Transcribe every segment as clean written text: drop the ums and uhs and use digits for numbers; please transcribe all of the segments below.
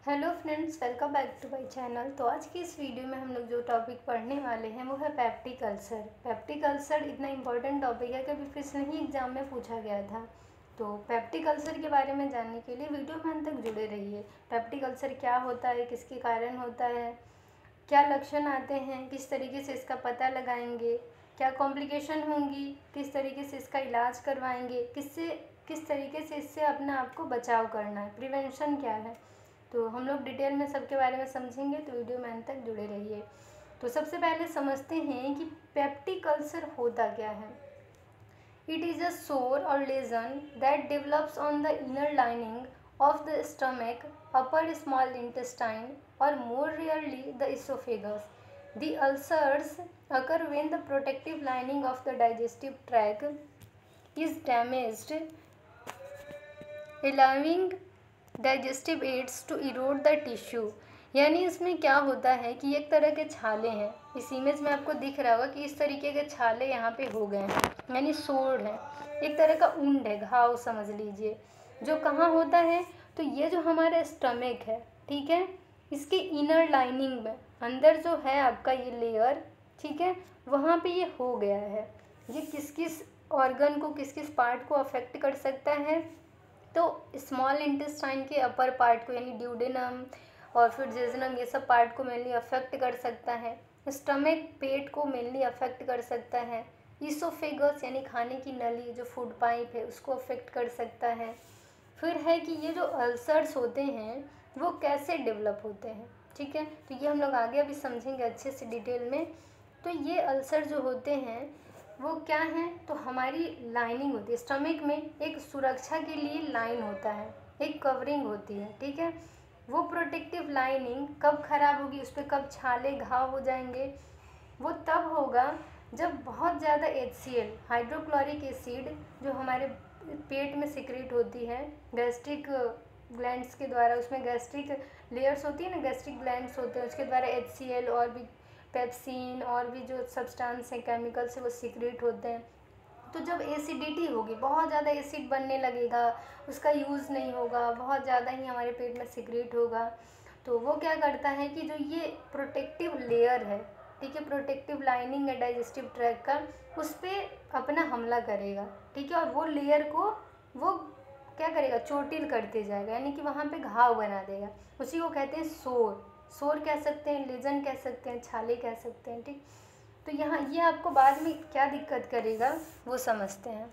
Hello friends, welcome back to my channel. तो आज की इस वीडियो में हम लोग जो टॉपिक पढ़ने वाले हैं वो है पेप्टिक अल्सर। पेप्टिक अल्सर इतना इम्पोर्टेंट टॉपिक है कि अभी पिछले ही एग्जाम में पूछा गया था। तो पेप्टिक अल्सर के बारे में जानने के लिए वीडियो में अंत तक जुड़े रहिए। पेप्टिक अल्सर क्या होता है, किसके कारण होता है, क्या लक्षण आते हैं, किस तरीके से इसका पता लगाएंगे, क्या कॉम्प्लिकेशन होंगी, किस तरीके से इसका इलाज करवाएंगे, किस तरीके से इससे अपना आपको बचाव करना है, प्रिवेंशन क्या है। तो हम लोग डिटेल में सबके बारे में समझेंगे, तो वीडियो में अंत तक जुड़े रहिए। तो सबसे पहले समझते हैं कि पेप्टिक अल्सर होता क्या है। इट इज़ अ सोर और lesion that develops on the inner lining of the stomach, upper small intestine, or more rarely the esophagus. The ulcers occur when the protective lining of the digestive tract is damaged, allowing digestive aids to erode the tissue. यानी इसमें क्या होता है कि एक तरह के छाले हैं। इस इमेज में आपको दिख रहा होगा कि इस तरीके के छाले यहाँ पे हो गए हैं, यानी सोड़ है, एक तरह का उंड है, घाव समझ लीजिए। जो कहाँ होता है, तो ये जो हमारा स्टमक है, ठीक है, इसके इनर लाइनिंग में अंदर जो है आपका ये लेयर, ठीक है, वहाँ पे ये हो गया है। ये किस किस ऑर्गन को, किस किस पार्ट को अफेक्ट कर सकता है, तो स्मॉल इंटेस्टाइन के अपर पार्ट को यानी ड्यूडेनम और फिर जेजुनम, ये सब पार्ट को मेनली अफेक्ट कर सकता है। स्टमक, पेट को मेनली अफेक्ट कर सकता है। ईसोफेगस यानी खाने की नली, जो फूड पाइप है, उसको अफेक्ट कर सकता है। फिर है कि ये जो अल्सर्स होते हैं वो कैसे डेवलप होते हैं, ठीक है, तो ये हम लोग आगे अभी समझेंगे अच्छे से डिटेल में। तो ये अल्सर जो होते हैं वो क्या हैं, तो हमारी लाइनिंग होती है स्टमक में, एक सुरक्षा के लिए लाइन होता है, एक कवरिंग होती है, ठीक है। वो प्रोटेक्टिव लाइनिंग कब खराब होगी, उस पर कब छाले घाव हो जाएंगे, वो तब होगा जब बहुत ज़्यादा HCl, हाइड्रोक्लोरिक एसिड, जो हमारे पेट में सिक्रेट होती है गैस्ट्रिक ग्लैंड्स के द्वारा, उसमें गैस्ट्रिक लेयर्स होती है ना, गैस्ट्रिक ग्लैंड्स होते हैं, उसके द्वारा HCl और भी पेप्सिन और भी जो सब्सटेंस हैं, केमिकल्स है, वो सीक्रेट होते हैं। तो जब एसिडिटी होगी, बहुत ज़्यादा एसिड बनने लगेगा, उसका यूज़ नहीं होगा, बहुत ज़्यादा ही हमारे पेट में सीक्रेट होगा, तो वो क्या करता है कि जो ये प्रोटेक्टिव लेयर है, ठीक है, प्रोटेक्टिव लाइनिंग है डाइजेस्टिव ट्रैक्ट का, उस पर अपना हमला करेगा, ठीक है, और वो लेयर को वो क्या करेगा, चोटिल करते जाएगा, यानी कि वहाँ पे घाव बना देगा। उसी को कहते हैं सोर। सोर कह सकते हैं, लेजन कह सकते हैं, छाले कह सकते हैं, ठीक। तो यहाँ ये आपको बाद में क्या दिक्कत करेगा वो समझते हैं।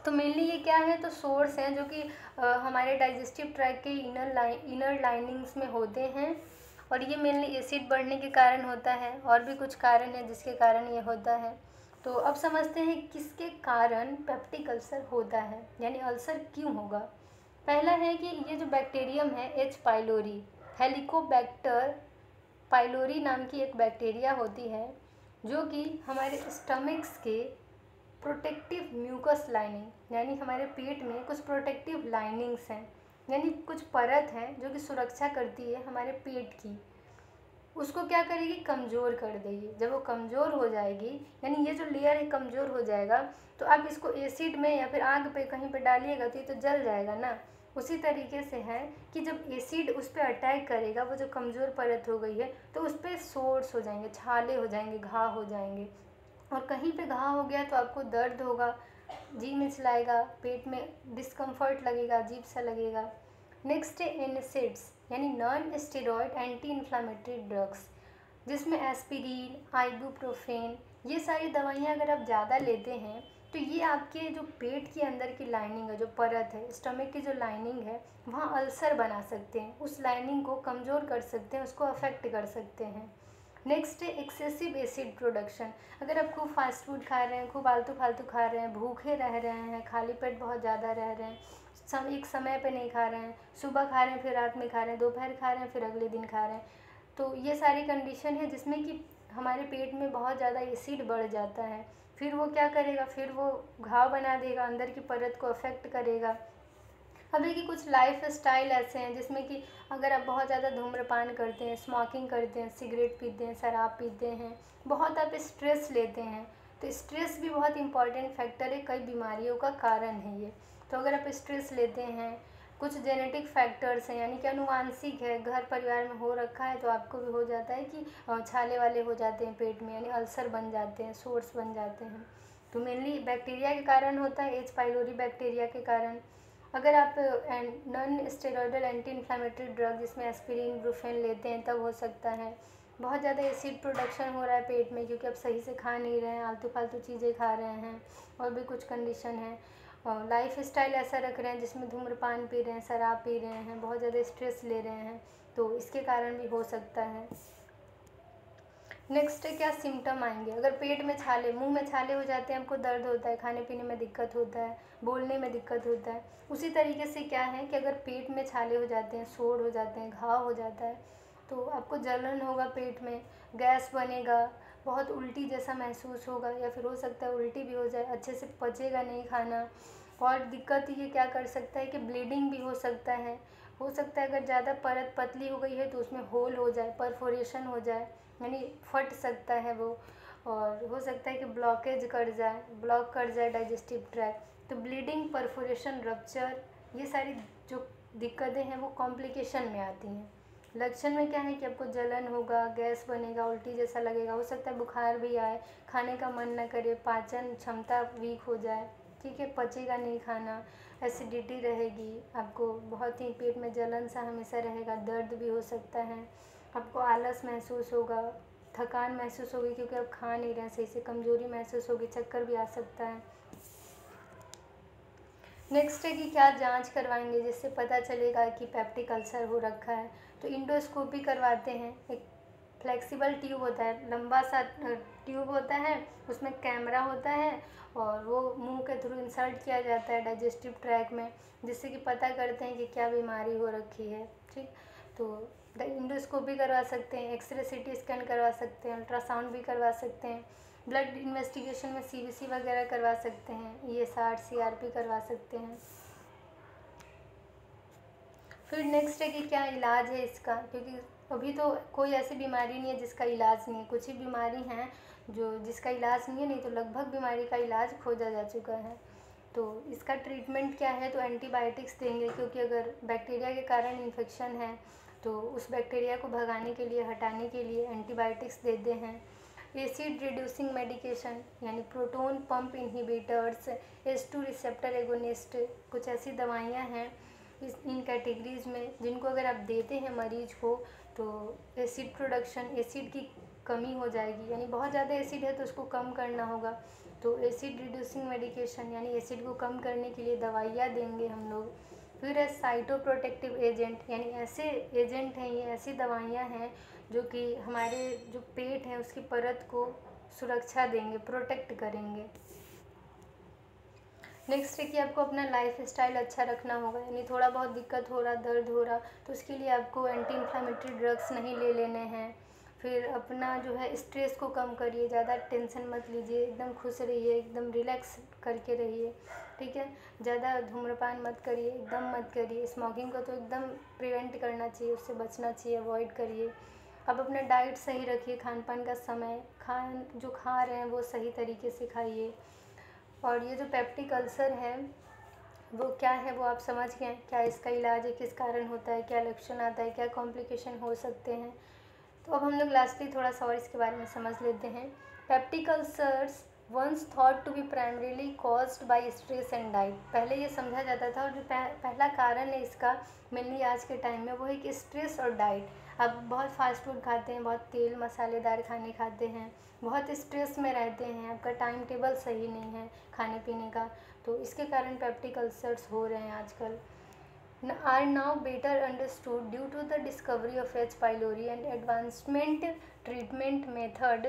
तो मेनली ये क्या है, तो सोर्स हैं जो कि हमारे डाइजेस्टिव ट्रैक्ट के इनर लाइनिंग्स में होते हैं, और ये मेनली एसिड बढ़ने के कारण होता है, और भी कुछ कारण है जिसके कारण ये होता है। तो अब समझते हैं किसके कारण पेप्टिक अल्सर होता है, यानी अल्सर क्यों होगा। पहला है कि ये जो बैक्टीरियम है H. पाइलोरी, हेलिकोबैक्टर पाइलोरी नाम की एक बैक्टीरिया होती है, जो कि हमारे स्टमक्स के प्रोटेक्टिव म्यूकस लाइनिंग, यानी हमारे पेट में कुछ प्रोटेक्टिव लाइनिंग्स हैं, यानी कुछ परत हैं जो कि सुरक्षा करती है हमारे पेट की, उसको क्या करेगी, कमज़ोर कर देगी। जब वो कमज़ोर हो जाएगी, यानी ये जो लेयर है कमज़ोर हो जाएगा, तो आप इसको एसिड में या फिर आग पे कहीं पे डालिएगा तो ये तो जल जाएगा ना। उसी तरीके से है कि जब एसिड उस पर अटैक करेगा, वो जो कमज़ोर परत हो गई है, तो उस पर सोर्स हो जाएंगे, छाले हो जाएंगे, घाव हो जाएंगे, और कहीं पे घाव हो गया तो आपको दर्द होगा, जी मिचलाएगा, पेट में डिस्कम्फर्ट लगेगा, अजीब सा लगेगा। नेक्स्ट है एनसेड्स, यानी non steroid anti inflammatory drugs, जिसमें एस्पिरिन, आइबुप्रोफेन, ये सारी दवाइयाँ अगर आप ज़्यादा लेते हैं तो ये आपके जो पेट के अंदर की लाइनिंग है, जो परत है, स्टमक की जो लाइनिंग है, वहाँ अल्सर बना सकते हैं, उस लाइनिंग को कमज़ोर कर सकते हैं, उसको अफेक्ट कर सकते हैं। नेक्स्ट है एक्सेसिव एसिड प्रोडक्शन। अगर आप खूब फास्ट फूड खा रहे हैं, खूब आलतू फालतू खा रहे हैं, भूखे रह रहे हैं, खाली पेट बहुत ज़्यादा रह रहे हैं, एक समय पे नहीं खा रहे हैं, सुबह खा रहे हैं फिर रात में खा रहे हैं, दोपहर खा रहे हैं फिर अगले दिन खा रहे हैं, तो ये सारी कंडीशन है जिसमें कि हमारे पेट में बहुत ज़्यादा एसिड बढ़ जाता है। फिर वो क्या करेगा, फिर वो घाव बना देगा, अंदर की परत को अफेक्ट करेगा। अभी की कुछ लाइफ स्टाइल ऐसे हैं जिसमें कि अगर आप बहुत ज़्यादा धूम्रपान करते हैं, स्मोकिंग करते हैं, सिगरेट पीते हैं, शराब पीते हैं, बहुत आप स्ट्रेस लेते हैं, तो स्ट्रेस भी बहुत इंपॉर्टेंट फैक्टर है, कई बीमारियों का कारण है ये। तो अगर आप स्ट्रेस लेते हैं, कुछ जेनेटिक फैक्टर्स हैं, यानी कि अनुवांशिक है, घर परिवार में हो रखा है तो आपको भी हो जाता है कि छाले वाले हो जाते हैं पेट में, यानी अल्सर बन जाते हैं, सोर्स बन जाते हैं। तो मेनली बैक्टीरिया के कारण होता है, एच पाइलोरी बैक्टीरिया के कारण। अगर आप non steroidal anti inflammatory drug जिसमें एस्पिरिन, ब्रूफेन लेते हैं तब हो सकता है। बहुत ज़्यादा एसिड प्रोडक्शन हो रहा है पेट में क्योंकि आप सही से खा नहीं रहे हैं, आलतू फालतू चीज़ें खा रहे हैं, और भी कुछ कंडीशन है। और लाइफ स्टाइल ऐसा रख रहे हैं जिसमें धूम्रपान पी रहे हैं, शराब पी रहे हैं, बहुत ज़्यादा स्ट्रेस ले रहे हैं, तो इसके कारण भी हो सकता है। नेक्स्ट क्या सिम्टम आएंगे, अगर पेट में छाले, मुंह में छाले हो जाते हैं, आपको दर्द होता है, खाने पीने में दिक्कत होता है, बोलने में दिक्कत होता है। उसी तरीके से क्या है कि अगर पेट में छाले हो जाते हैं, सोड़ हो जाते हैं, घाव हो जाता है, तो आपको जलन होगा पेट में, गैस बनेगा, बहुत उल्टी जैसा महसूस होगा, या फिर हो सकता है उल्टी भी हो जाए, अच्छे से पचेगा नहीं खाना। और दिक्कत ये क्या कर सकता है कि ब्लीडिंग भी हो सकता है। हो सकता है अगर ज़्यादा परत पतली हो गई है तो उसमें होल हो जाए, परफोरेशन हो जाए, यानी फट सकता है वो। और हो सकता है कि ब्लॉकेज कर जाए, ब्लॉक कर जाए डाइजेस्टिव ट्रैक्ट। तो ब्लीडिंग, परफोरेशन, रप्चर, ये सारी जो दिक्कतें हैं वो कॉम्प्लिकेशन में आती हैं। लक्षण में क्या है कि आपको जलन होगा, गैस बनेगा, उल्टी जैसा लगेगा, हो सकता है बुखार भी आए, खाने का मन न करे, पाचन क्षमता वीक हो जाए, ठीक है, पचेगा नहीं खाना, एसिडिटी रहेगी, आपको बहुत ही पेट में जलन सा हमेशा रहेगा, दर्द भी हो सकता है, आपको आलस महसूस होगा, थकान महसूस होगी क्योंकि आप खा नहीं रहे हैं सही से, कमजोरी महसूस होगी, चक्कर भी आ सकता है। नेक्स्ट है कि क्या जांच करवाएंगे जिससे पता चलेगा कि पेप्टिक अल्सर हो रखा है। तो इंडोस्कोपी करवाते हैं, एक फ्लेक्सिबल ट्यूब होता है, लंबा सा ट्यूब होता है, उसमें कैमरा होता है और वो मुंह के थ्रू इंसर्ट किया जाता है डाइजेस्टिव ट्रैक में, जिससे कि पता करते हैं कि क्या बीमारी हो रखी है। ठीक, तो इंडोस्कोपी करवा सकते हैं, एक्सरे सीटी स्कैन करवा सकते हैं, अल्ट्रासाउंड भी करवा सकते हैं, ब्लड इन्वेस्टिगेशन में सीबीसी वगैरह करवा सकते हैं, ईएसआर, सीआरपी करवा सकते हैं। फिर नेक्स्ट है कि क्या इलाज है इसका, क्योंकि अभी तो कोई ऐसी बीमारी नहीं है जिसका इलाज नहीं है, कुछ ही बीमारी हैं जो जिसका इलाज नहीं है, नहीं तो लगभग बीमारी का इलाज खोजा जा चुका है। तो इसका ट्रीटमेंट क्या है, तो एंटीबायोटिक्स देंगे, क्योंकि अगर बैक्टीरिया के कारण इन्फेक्शन है तो उस बैक्टीरिया को भगाने के लिए, हटाने के लिए एंटीबायोटिक्स देते हैं। एसिड रिड्यूसिंग मेडिकेशन यानी proton pump inhibitors, H2 receptor agonist, कुछ ऐसी दवाइयाँ हैं इन कैटेगरीज में जिनको अगर आप देते हैं मरीज को तो एसिड प्रोडक्शन, एसिड की कमी हो जाएगी, यानी बहुत ज़्यादा एसिड है तो उसको कम करना होगा। तो एसिड रिड्यूसिंग मेडिकेशन यानी एसिड को कम करने के लिए दवाइयाँ देंगे हम लोग। फिर है साइटोप्रोटेक्टिव एजेंट, यानी ऐसे एजेंट हैं, ये ऐसी दवाइयाँ हैं जो कि हमारे जो पेट है उसकी परत को सुरक्षा देंगे, प्रोटेक्ट करेंगे। नेक्स्ट है कि आपको अपना लाइफ स्टाइल अच्छा रखना होगा, यानी थोड़ा बहुत दिक्कत हो रहा, दर्द हो रहा, तो उसके लिए आपको एंटी इन्फ्लामेटरी ड्रग्स नहीं ले लेने हैं। फिर अपना जो है स्ट्रेस को कम करिए, ज़्यादा टेंशन मत लीजिए, एकदम खुश रहिए, एकदम रिलैक्स करके रहिए, ठीक है। ज़्यादा धूम्रपान मत करिए, एकदम मत करिए, स्मोकिंग को तो एकदम प्रिवेंट करना चाहिए, उससे बचना चाहिए, अवॉइड करिए। अब अपना डाइट सही रखिए, खान पान का समय, जो खा रहे हैं वो सही तरीके से खाइए। और ये जो पेप्टिक अल्सर है वो क्या है वो आप समझ गए, क्या इसका इलाज है, किस कारण होता है, क्या लक्षण आता है, क्या कॉम्प्लिकेशन हो सकते हैं। तो अब हम लोग लास्टली थोड़ा सा और इसके बारे में समझ लेते हैं। Peptic ulcers once thought to be primarily caused by stress and diet, पहले ये समझा जाता था, और जो पहला कारण है इसका मेनली आज के टाइम में वो है कि स्ट्रेस और डाइट। आप बहुत फास्ट फूड खाते हैं, बहुत तेल मसालेदार खाने खाते हैं, बहुत स्ट्रेस में रहते हैं, आपका टाइम टेबल सही नहीं है खाने पीने का, तो इसके कारण पेप्टिक अल्सर्स हो रहे हैं आजकल। Are now better understood due to the discovery of H. pylori and advancement treatment method.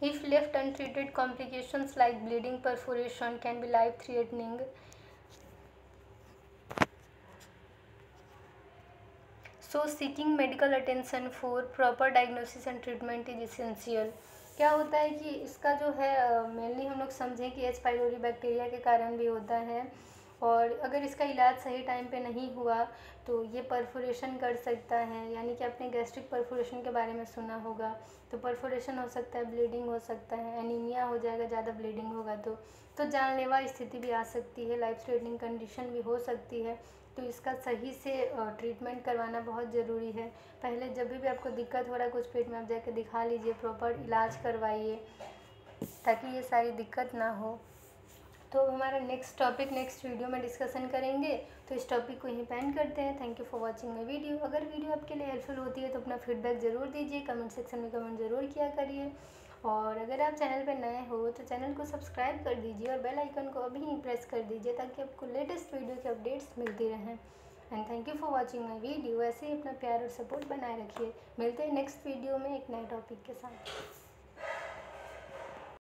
If left untreated, complications like bleeding, perforation can be life-threatening. So seeking medical attention for proper diagnosis and treatment is essential. क्या होता है कि इसका जो है mainly हम लोग समझें कि एच पाइलोरी बैक्टीरिया के कारण भी होता है, और अगर इसका इलाज सही टाइम पे नहीं हुआ तो ये परफोरेशन कर सकता है, यानी कि आपने गैस्ट्रिक परफोरेशन के बारे में सुना होगा, तो परफोरेशन हो सकता है, ब्लीडिंग हो सकता है, एनीमिया हो जाएगा ज़्यादा ब्लीडिंग होगा तो जानलेवा स्थिति भी आ सकती है, लाइफ थ्रेटनिंग कंडीशन भी हो सकती है। तो इसका सही से ट्रीटमेंट करवाना बहुत ज़रूरी है। पहले जब भी आपको दिक्कत हो रहा है कुछ पेट में, आप जाके दिखा लीजिए, प्रॉपर इलाज करवाइए ताकि ये सारी दिक्कत ना हो। तो हमारा नेक्स्ट टॉपिक नेक्स्ट वीडियो में डिस्कशन करेंगे, तो इस टॉपिक को यहीं पे एंड करते हैं। Thank you for watching my video. अगर वीडियो आपके लिए हेल्पफुल होती है तो अपना फीडबैक ज़रूर दीजिए, कमेंट सेक्शन में कमेंट ज़रूर किया करिए। और अगर आप चैनल पर नए हो तो चैनल को सब्सक्राइब कर दीजिए और बेल आइकन को अभी ही प्रेस कर दीजिए ताकि आपको लेटेस्ट वीडियो के अपडेट्स मिलती रहें। And thank you for watching my video. ऐसे ही अपना प्यार और सपोर्ट बनाए रखिए। मिलते हैं नेक्स्ट वीडियो में एक नए टॉपिक के साथ।